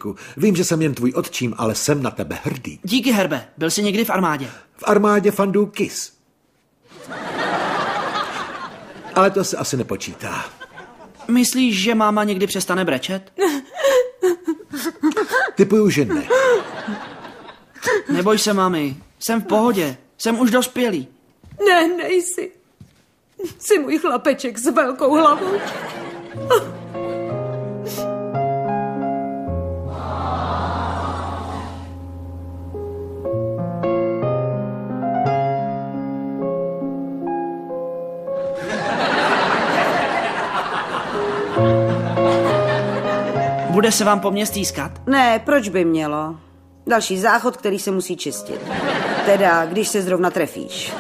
Jejku, vím, že jsem jen tvůj otčím, ale jsem na tebe hrdý. Díky, Herbe. Byl jsi někdy v armádě? V armádě fandů KISS. Ale to se asi nepočítá. Myslíš, že máma někdy přestane brečet? Typuju, že ne. Neboj se, mami. Jsem v pohodě. Jsem už dospělý. Ne, nejsi. Jsi můj chlapeček s velkou hlavou. Bude se vám po mně stýskat? Ne, proč by mělo? Další záchod, který se musí čistit. Teda, když se zrovna trefíš.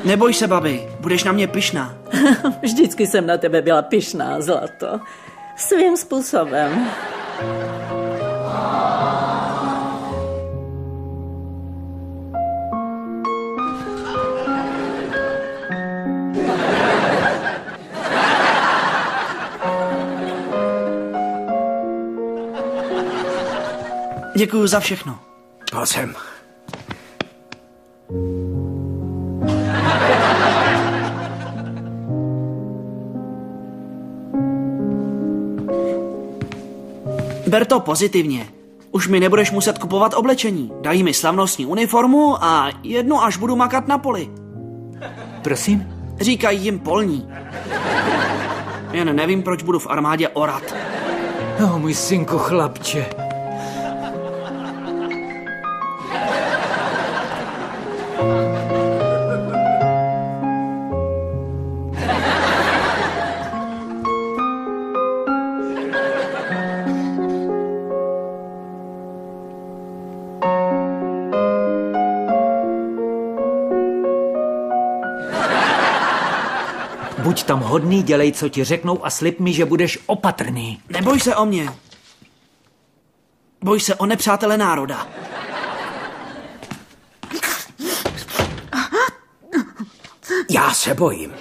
Neboj se, babi. Budeš na mě pyšná. Vždycky jsem na tebe byla pyšná, zlato. Svým způsobem. Děkuju za všechno. Pojď sem. Ber to pozitivně. Už mi nebudeš muset kupovat oblečení. Dají mi slavnostní uniformu a jednu, až budu makat na poli. Prosím? Říkají jim polní. Jen nevím, proč budu v armádě orat. Můj synku chlapče. Buď tam hodný, dělej, co ti řeknou a slib mi, že budeš opatrný. Neboj se o mě. Boj se o nepřátele národa. Já se bojím.